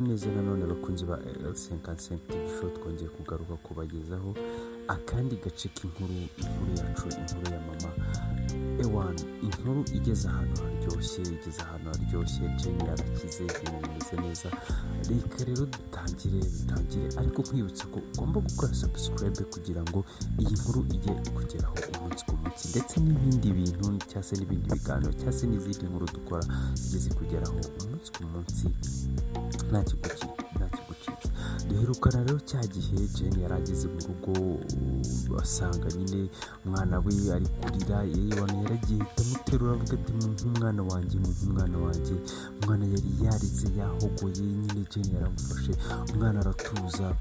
neza nanone bakunzi ba L55 TV show twongeye kugaruka kubagezaho akandi gace k'inkuru yacu, inkuru ya mama Ewan, inkuru igeze ahantu haryoshye, Jenny yarakize, bimeze neza. Reka rero dutangire ariko nkwibutsa ko ugomba gukora subscribe kugira ngo iyi nkuru ijye kugeraho umunsi ku munsi, ndetse n'ibindi bintu cyangwa se n'ibindi biganiro cyangwa se n'izindi nkuru dukora zigeze kugeraho umunsi ku munsi nta kigucika. Duherukana rero cya gihe Jenny yarageze mu rugo asanga nyine umwana we ari kurira, yabona yaragiye amuterura avuga ati umwana wanjye, umwana yari yarize yahogoye, nyine Jenny yaramufashe, umwana aratuza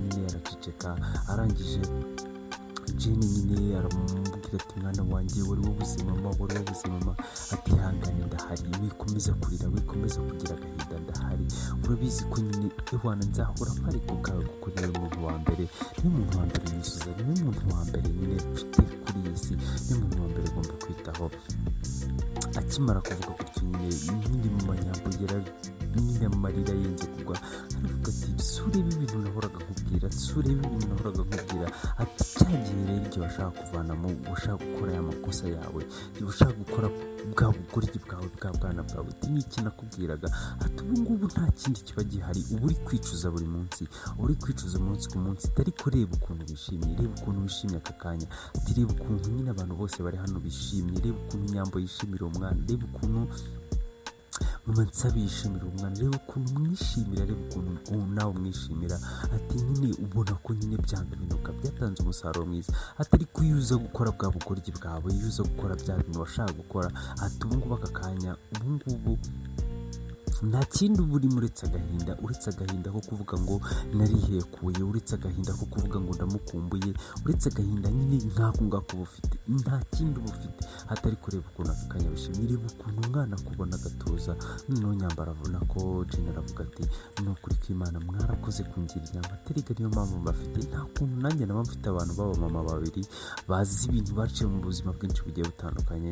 nyine yaraceceka. Arangije Jenny nyine aramubwira ati mwana wanjye wari wabuze mama, ati hangane ndahari, wikomeza kurira, wikomeza kugira agahinda, ndahari, urabizi ko nyine Ewana nzahora mpari kubwawe kuko niwe muntu wa mbere yisuza, niwe muntu wa mbere nyine mfite kuri iyi si, niwe muntu wa mbere ugomba kwitaho. Akimara kuvuga gutyo nyine mu manyambo nyine amarira yenze kugwa, aravuga ati surebe ibintu nahoraga nkubwira, ati cyagiye rero igihe washaka kuvanamo, washaka gukora ya makosa yawe, washaka gukora bwa bugoryi bwawe, bwa bwana bwawe, ati n'iki nakubwiraga, ati ubu ngubu nta kindi kiba gihari, ubu uri kwicuza buri munsi, umunsi ku munsi, ariko reba ukuntu wishimye aka kanya, ati reba ukuntu nyine abantu bose bari hano bishimye, reba ukuntu Nyambo yishimira umwana, reba ukuntu mama Nsabi yishimira umwana, reba ukuntu mwishimira, reba ukuntu nawe umwishimira, ati nyine ubona ko nyine byanga binuka byatanze umusaruro mwiza, atari kuyuza gukora bwa bugoryi bwawe, yuza gukora bya bintu washaka gukora, ati ubu ngubu aka kanya, ubu ngubu nta kindi uba urimo uretse agahinda ko kuvuga ngo narihekuye, uretse agahinda ko kuvuga ngo ndamukumbuye, uretse agahinda nyine nk'ako ngako uba ufite, nta kindi uba ufite, hatari kureba ukuntu aka kanya wishimye, reba ukuntu umwana kubona agatuza. Noneho Nyambo arabona ko Jenny aravuga ati ni ukuri kw'Imana mwarakoze kungira inama, ateriga niyo mpamvu mbafite, nta kuntu nanjye naba mfite abantu b'abamama babiri bazi ibintu baciye mu buzima bwinshi bugiye butandukanye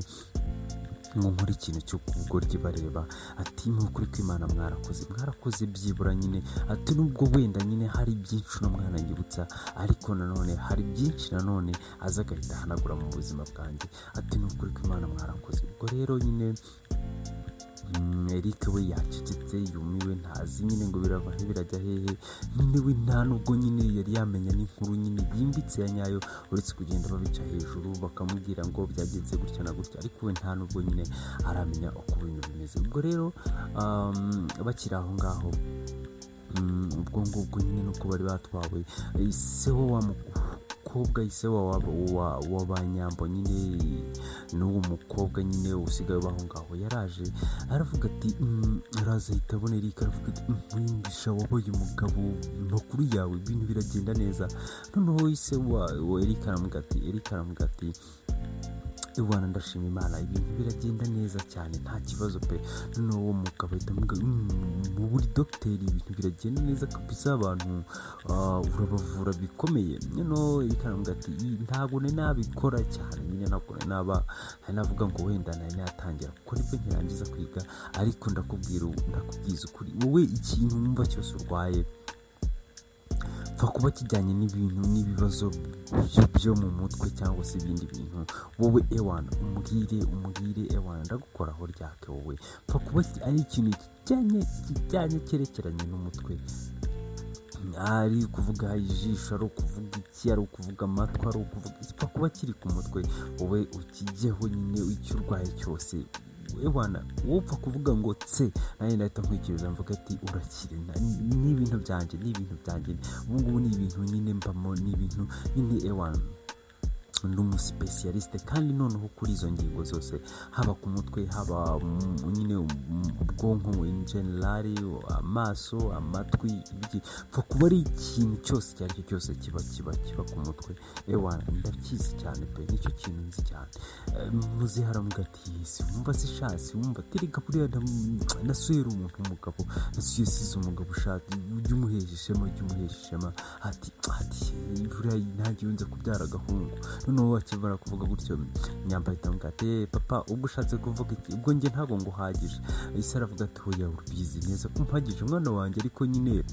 ngo nkore ikintu cyo kubugoryi bareba, ati ni ukuri kw'Imana mwarakoze byibura nyine, ati nubwo wenda nyine hari byinshi uno mwana yibutsa, ariko nanone hari byinshi nanone aza agahita ahanagura mu buzima bwanjye, ati ni ukuri kw'Imana mwarakoze. Ubwo rero nyine Eric we yacecetse yumiwe, ntazi nyine ngo birava birajya hehe, nyine we nta nubwo nyine yari yamenya n'inkuru nyine yimbitse ya nyayo, uretse kugenda babica hejuru bakamubwira ngo byagenze gutya na gutya, ariko we nta nubwo nyine aramenya uko ibintu bimeze. Ubwo rero bakiri aho ngaho, ubwo ngubwo nyine nuko bari batwawe iseho wa mukobwa, iseho wa Banyambo nyine, n'uwo mukobwa nyine usigaye baho ngaho yaraje aravuga ati araza ahita abona Eric aravuga ati mwisha wabaye umugabo, makuru yawe ibintu biragenda neza. Noneho ise wa Eric aramuga ati Ewana ndashima Imana ibintu biragenda neza cyane nta kibazo pe. Noneho uwo mugabo ahita amuga mu buri dogiteri ibintu biragenda neza kabisa, abantu urabavura bikomeye. Noneho Eric aramuga ati ntabwo nabikora cyane nyine, ntabwo navuga ngo wenda natangira kuko nibwo nkirangiza kwiga, ariko ndakubwiza ukuri, wowe ikintu wumva cyose urwaye pfa kuba kijyanye n'ibintu n'ibibazo byo mu mutwe cyangwa se ibindi bintu, wowe Ewana umubwire Ewana ndagukoraho ryake, wowe pfa kuba ari ikintu kijyanye cyerekeranye n'umutwe, ari kuvuga ijisho, ari ukuvuga iki, ari ukuvuga amatwi, ari ukuvuga pfa kuba kiri ku mutwe, wowe ukijyeho nyine icyo urwaye cyose. Ewana wopfa kuvuga ngo nanjye ndahita nkwikiriza mvuga ati urakire, ni ibintu byanjye, ubu ngubu ni ibintu nyine mbamo, ni ibintu nyine Ewana ndi umusipesiyalisite, kandi noneho kuri izo ngingo zose, haba ku mutwe, haba nyine ubwonko in general, amaso, amatwi, pfa kuba ari ikintu cyose icyo ari cyo cyose kiba ku mutwe. Ewana ndakizi cyane pe, nicyo kintu nzi cyane. Muze haramuga ati wumva se shasi, wumva teriga buriya nasuye umuntu umugabo, nasuye size umugabo ushaka ujye umuhesha ishema, ati buriya ntangiye unze kubyara agahungu. Noneho akibara kuvuga gutyo Nyambo ahita amuga ati papa ubwo ushatse kuvuga iki, ubwo njye ntago nguhagije. Ise aravuga aravuga ati hoya ubizi neza ko mpagije umwana wanjye ariko nyine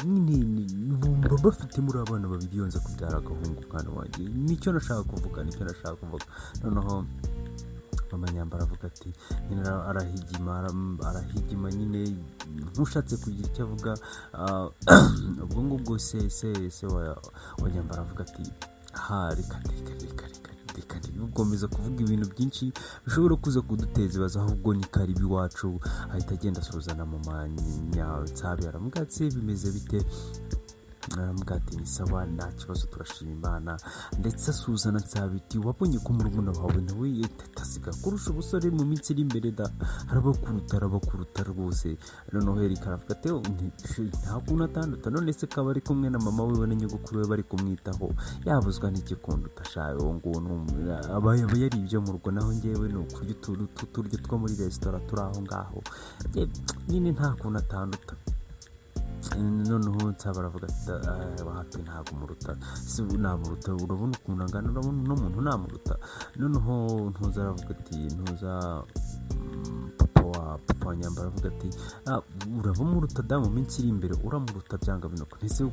numva bafite muri abana babiri yonza kubyara agahungu umwana wanjye nicyo nashaka kuvuga noneho mama Nyambo aravuga ati nyine arahigima nyine nkushatse kugira icyo avuga ubwo ngubwo se wa Nyambo aravuga ati reka ugomeza kuvuga ibintu byinshi bishobora kuza kuduteza ibibazo ahubwo ni karibi iwacu ahita agenda asuzana mu Nsabi aravuga ati bimeze bite aravuga ati ni sawa nta kibazo turashima Imana ndetse asuzana Nsabiti wabonye ko murumuna wawe nawe atasiga kurusha ubusore mu minsi iri imbere arabakuruta rwose noneho Erika aravuga ati nta kuntu atandukana none se kaba ari kumwe na mama we na nyogokuru we bari kumwitaho yabuzwa n'igikondo utashaye uwo nguwo aba yari ibyo mu rugo naho ngewe ni ukurya uturyo two muri resitora turi aho ngaho nyine nta kuntu atandukana noneho Nsaba aravuga ati hafi ntabwo umuruta se namuruta urabona ukuntu angana urabona uno muntu namuruta noneho Ntuza aravuga ati papa wa Nyambo aravuga ati uramuruta da mu minsi iri imbere uramuruta byanga binuko ntese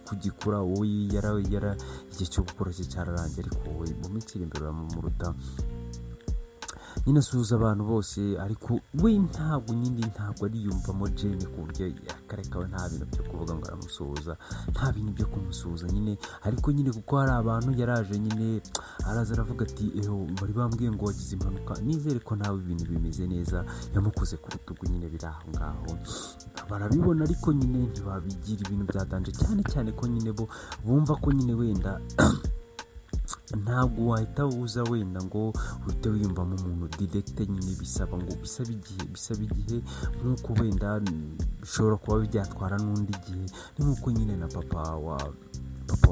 kugikura wowe yara igihe cyo gukora cye cyararangiye ariko wowe mu minsi iri imbere uramuruta nyine asuhuza abantu bose ariko we ntabwo ariyumvamo Jane ku buryo yakarekawe nta bintu byo kuvuga ngo aramusuhuza nta bintu byo kumusuhuza nyine ariko nyine kuko hari abantu yaraje nyine araza aravuga ati bari bambwiye ngo wagize impanuka nizere ko nawe ibintu bimeze neza yamukoze ku rutugu nyine biri aho ngaho barabibona ariko nyine ntibabigira ibintu byadanje cyane ko nyine bo bumva ko nyine wenda ntabwo wahita uza wenda ngo uhite wiyumvamo umuntu direct nyine bisaba igihe nk'uko wenda bishobora kuba byatwara n'undi gihe ni nk'uko nyine na papa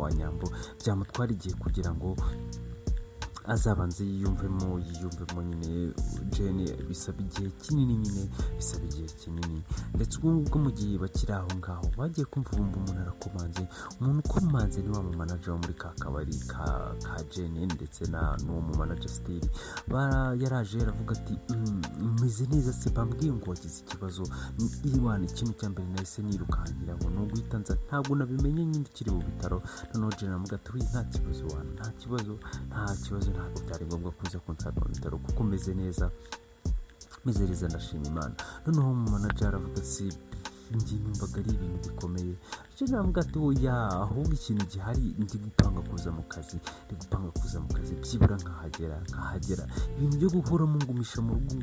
wa Nyambo byamutwara igihe kugira ngo azabanze yiyumvemo nyine Jane bisaba igihe kinini ndetse ubwo mu gihe bakiri aho ngaho bagiye kumva umuntu arakomanze umuntu ukomanze ni wa mu manager wo muri ka kabari ka Jane ndetse n'uwo mu manager still yaraje aravuga ati meze neza se bambwiye ngo wagize ikibazo iwana ikintu cya mbere nahise nirukankira ngo nuguhita nza ntabwo nabimenye nyine kiri mu bitaro noneho Jane aravuga ati nta kibazo ntabwo byari ngombwa kuza kunsanga mu bitaro kuko meze neza ndashima Imana noneho mu manager aravuga ati njye numvaga ari ibintu bikomeye icyo navuga ati ahubwo ikintu gihari ndi gupanga kuza mu kazi byibura nkahagera ibintu byo guhora mungumisha mu rugo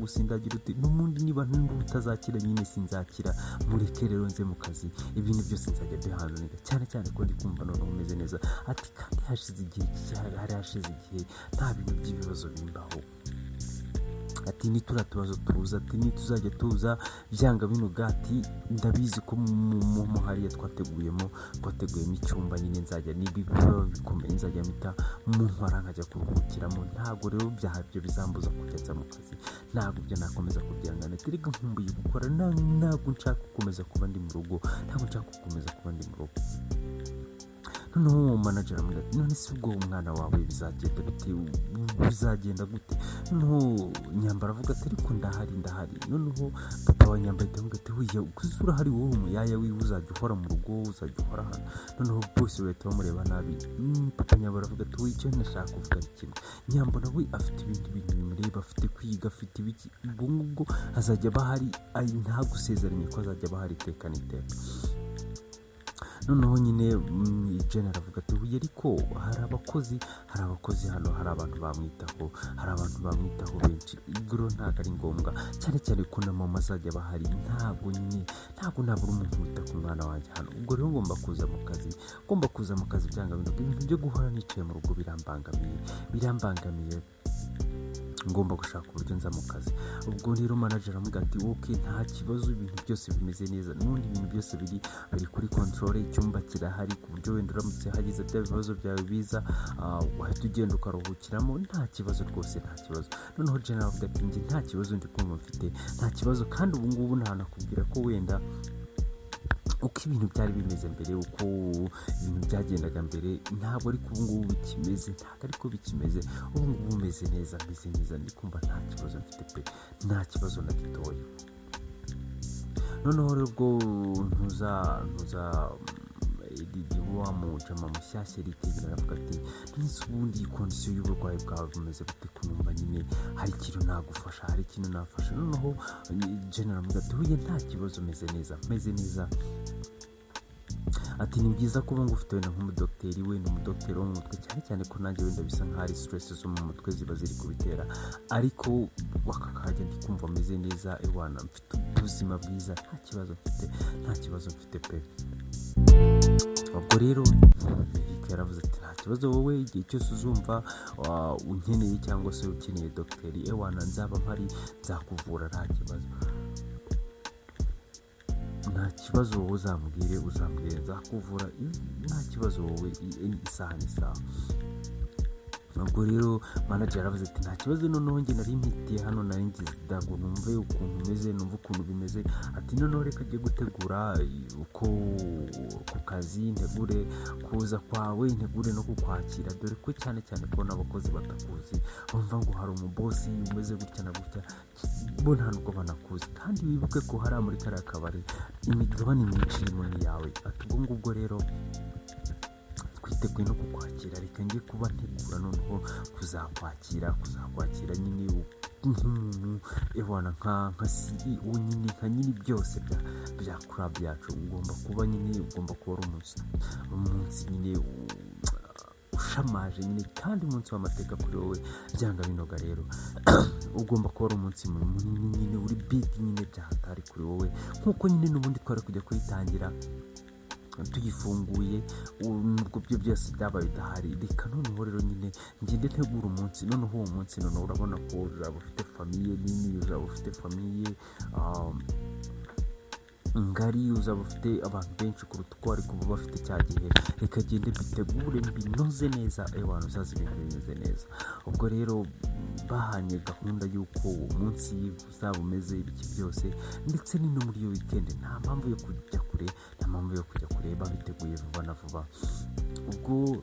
gusindagira uti n'ubundi niba utazakira nyine sinzakira mureke rero nze mu kazi ibintu byose nzajya bihanurira cyane ko ndi kumva noneho umeze neza ati kandi hashize igihe nta bintu by'ibibazo bimbaho ati nituriya tubazo tuza ati nituzajya tuza byanga binuga ati ndabizi ko mu hariya twateguyemo icyumba nyine nzajya nibiba bikomeye nzajya mpita muntwara nkajya kuruhukiramo ntabwo rero byo bizambuza kujya mu kazi ntabwo ibyo nakomeza kubyangana terega nkumbuye gukora ntabwo nshaka gukomeza kuba ndi mu rugo noneho uwo manager aramubwira ati none se ubwo umwana wawe bizagenda gute noneho Nyambo aravuga ati ariko ndahari noneho papa wa Nyambo ahita avuga ati uzi urahari wowe umuyaya wiwe uzajya uhora mu rugo uzajya uhora hano noneho bose bahita bamureba nabi papa Nyambo aravuga ati icyo nashaka kuvuga ari kimwe Nyambo nawe afite ibindi bintu bimureba afite kwiga afite ibiki ubwo ngubwo azajya bahari ntagusezeranye ko azajya bahari iteka noneho nyine Jane aravuga ati ariko hari abakozi hano hari abantu bamwitaho benshi ubwo ntabwo ari ngombwa cyane ko na mama azajya bahari ntabwo nabura umuntu wita ku mwana wanjye hano ubwo rero ngomba kuza mu kazi byanga ibintu byo guhora nicaye mu rugo birambangamiye ngomba gushaka uburyo nza mu kazi ubwo rero manager aramubwira ati nta kibazo ibintu byose bimeze neza n'ubundi ibintu byose biri kuri control icyumba kirahari ku buryo wenda uramutse hagize bya bibazo byawe biza wahita ugenda ukaruhukiramo nta kibazo rwose noneho Jane aravuga ati njye nta kibazo ndi kumva mfite nta kibazo kandi ubu ngubu ntanakubwira ko wenda uko ibintu byari bimeze mbere, uko ibintu byagendaga mbere ntabwo ariko ubu ngubu bikimeze, ntabwo ariko bikimeze. Ubu ngubu meze neza, ndi kumva nta kibazo mfite pe, nta kibazo na gitoya. Noneho rero ubwo ntuza wa mujama mushyashya ritegera aravuga ati nise ubundi kondisiyo y'uburwayi bwawe bumeze bute, kunumva nyine hari ikintu nagufasha, hari ikintu nafasha. Noneho general avuga ati huye nta kibazo, meze neza. Ati ni byiza kuba ngo ufite wenda nk'umudokiteri, wenda umudokiteri wo mu mutwe, cyane cyane ko nanjye wenda bisa nk'aho ari stress zo mu mutwe ziba ziri kubitera, ariko wakakajya ndi kumva meze neza, ewana mfite ubuzima bwiza, nta kibazo mfite pe. Ubwo rero yaravuze ati nta kibazo, wowe igihe cyose uzumva unkeneye cyangwa se ukeneye dogiteri, ewana nzaba mpari, nzakuvura, nta kibazo wowe uzambwire nzakuvura, nta kibazo wowe, isaha n'isaha. Ubwo rero manager yaravuze ati nta kibazo. Noneho njye nari mpitiye hano, nari ngize ngo numve ukuntu umeze, numve ukuntu bimeze. Ati noneho reka ajye gutegura uko ku kazi, ntegure kuza kwawe, ntegure no kukwakira, dore ko cyane ko n'abakozi batakuzi, bumva ngo hari umubosi umeze gutya na gutya, bo nta nubwo banakuzi. Kandi wibuke ko hari muri kariya kabari imigabane myinshi irimo ni yawe. Ati ubwo ngubwo rero twiteguye no kukwakira, reka njye kuba ntegura noneho kuzakwakira nyine nk'umuntu, ewana nka CEO nyine, nka nyine byose bya club yacu. Ugomba kuba ari umunsi nyine ushamaje nyine, kandi umunsi w'amateka kuri wowe byanga binoga. Rero ugomba kuba ari umunsi munini nyine, uri big nyine, byahatari kuri wowe, nk'uko nyine n'ubundi twari kujya kuyitangira tuyifunguye, nubwo byo byose byabaye bidahari. Reka noneho rero nyine ngende ntegura umunsi. Noneho uwo munsi noneho urabona ko uzaba ufite famiye nini, uzaba ufite famiye ngari, uzaba ufite abantu benshi kuruta uko wari kuba bafite cya gihe. Reka gende bitegure binoze neza, ewana uzaza ibintu bimeze neza. Ubwo rero bahanye gahunda y'uko uwo munsi uzaba umeze ibiki byose, ndetse ni no muri iyo weekend nta mpamvu yo kujya kure, babiteguye vuba na vuba. Ubwo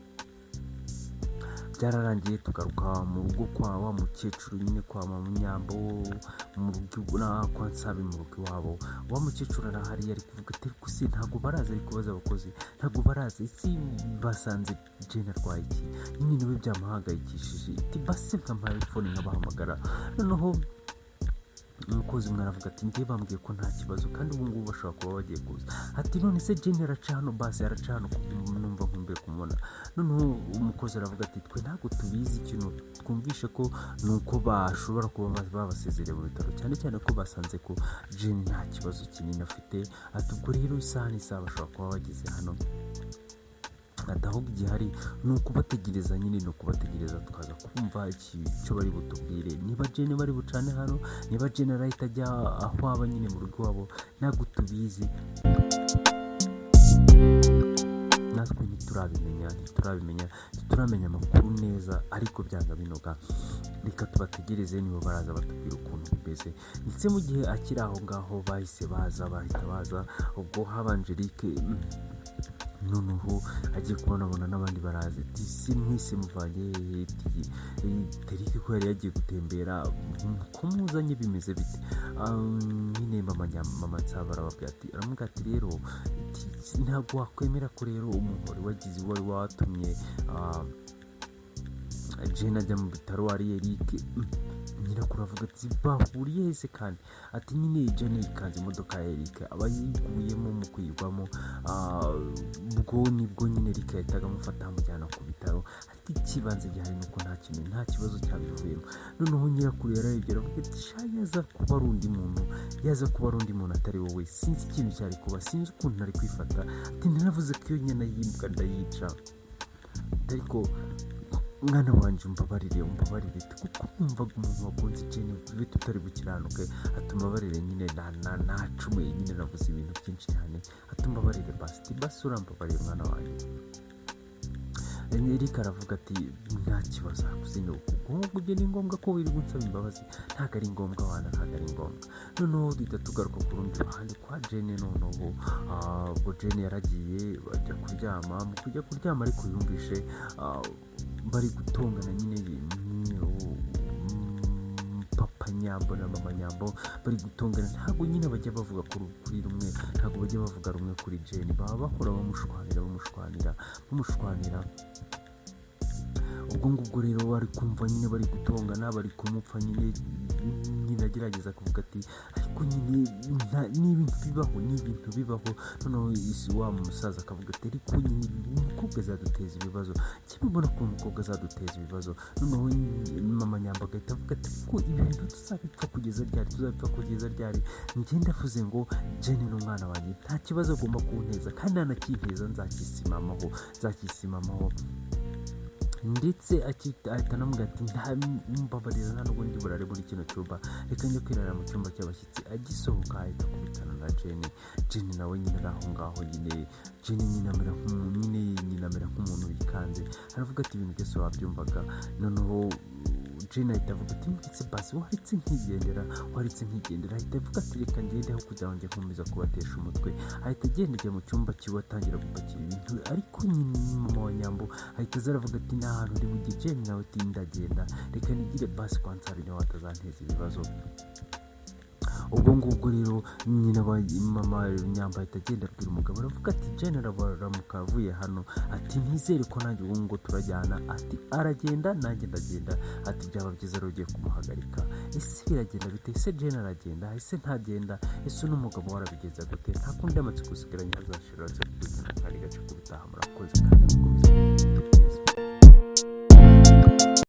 byararangiye tugaruka mu rugo kwa wa mukecuru nyine, kwa mama Nyambo mu rugo kwa Nsabe mu rugo iwabo. Wa mukecuru arahari, yari kuvuga ati gusa ntabwo baraza, ari kubaza abakozi ntabwo baraza, isi basanze Jane arwaye iki nyine, niwe byamuhangayikishije. Ati basi nkampaye phone nkabahamagara. Noneho umukozi umwe aravuga ati njye bambwiye ko nta kibazo, kandi ubu ngubu bashobora kuba bagiye kuza. Ati none se Jane araca hano, basi araca hano, numva nkumbuye kumubona. Noneho umukozi aravuga ati twe ntabwo tubizi, ikintu twumvishe ko nuko bashobora kuba babasezereye mu bitaro, cyane ko basanze ko Jane nta kibazo kinini afite. Ati ubwo rero isaha n'isaha bashobora kuba bageze hano. Ahubwo igihari ni ukubategereza nyine, tukaza kumva icyo bari butubwire, niba Jane bari bucane hano, niba Jane arahita ajya aho aba nyine mu rugo iwabo, ntabwo tubizi, natwe ntituramenya amakuru neza, ariko byanga binoga. Reka tubategereze, nibo baraza batubwira ukuntu bimeze. Ndetse mu gihe akiri aho ngaho bahita baza. Ubwo habanje Eric, noneho agiye kubonabona n'abandi baraza. Ati si mwese muvanye Eric ko yari yagiye gutembera, ko muzanye bimeze bite? Nyine mama Nsaba aramubwira ati rero ntabwo wakwemera ko rero umuntu wari watumye Jane ajya mu bitaro ari Eric. Nyirakuru avuga ati bahuriye hese kandi? Ati nyine Jane yikanze imodoka ya Eric, aba yiguyemo mu kuyigwamo. Ubwo nibwo nyine Eric yahitaga amufata amujyana ku bitaro, ariko ikibanza gihari nuko nta kibazo cyabivuyemo. Noneho nyirakuru yararebye aravuga ati yaza kuba ari undi muntu atari wowe, sinzi ikintu cyari kuba, sinzi ukuntu nari kwifata. Ati naravuze ko iyo nyana yimbwa ndayica, ariko mwana wanjye umbabarire kuko numvaga umuntu wakunze Jane bibe tutari bukiranuke. Atumbabarire nyine, nacumuye nyine, navuze ibintu byinshi cyane. Atumbabarire basi urambabarire mwana wanjye. Eric aravuga ati nta kibazo kuzino ubwo ni ngombwa ko wiri gunsaba imbabazi, ntago ari ngombwa wana, ntago ari ngombwa. Noneho duhita tugaruka ku rundi ruhande kwa Jane. Noneho ubwo Jane yaragiye bajya kuryama, mu kujya kuryama ariko yumvishe bari gutongana nyine papa Nyambo na mama Nyambo bari gutongana. Ntabwo nyine bajya bavuga kuri rumwe, ntabwo bajya bavuga rumwe kuri Jane, baba bahora bamushwanira. Ubwo ngubwo rero bari kumva nyine bari gutongana, bari kumupfa nyine agerageza kuvuga ati ariko nyine ni ibintu bibaho. Noneho wa musaza akavuga ati ariko nyine umukobwa azaduteza ibibazo, kibibona ko umukobwa azaduteza ibibazo. Noneho mama Nyambo agahita avuga ati ko ibintu tuzabipfa kugeza ryari, njye ndavuze ngo Jane n'umwana wanjye nta kibazo agomba kunteza, kandi nanakinteza nzakisimamaho. Ndetse ahita anamubwira ati mbabarira nta nubwo ndi burare muri kino cyumba, reka njye kwirara mu cyumba cy'abashyitsi. Agisohoka ahita akubitana na Jane nawe nyine ari aho ngaho nyine. Jane nyine amera nk'umuntu wikanze, aravuga ati ibintu byose wabyumvaga. Noneho Jane ahita avuga ati ndetse basi waritse nkigendera. Ahita avuga ati reka ngendeho kugira ngo njye nkomeza kubatesha umutwe. Ahita agenda mu cyumba kiwe atangira gupakira ibintu, ariko nyine mama wa Nyambo ahita azaravuga ati nta hantu uri bujye. Jane nawe ati ndagenda, reka nigire basi kwa Nsari nawe atazanteza ibibazo. Ubwo ngubwo rero nyina wa mama Nyambo ahita agenda abwira umugabo, aravuga ati Jane aramuka avuye hano, ati ntizere ko nanjye ubu ngo turajyana. Ati aragenda nanjye ndagenda, ati byaba byiza rero ugiye kumuhagarika. Ese biragenda bite? Ese Jane aragenda, ese ntagenda? Ese n'umugabo warabigenza gute? nta kundi amatsiko usigaranye azashira. Kandi gace kubitaha. Murakoze kandi mukomeze.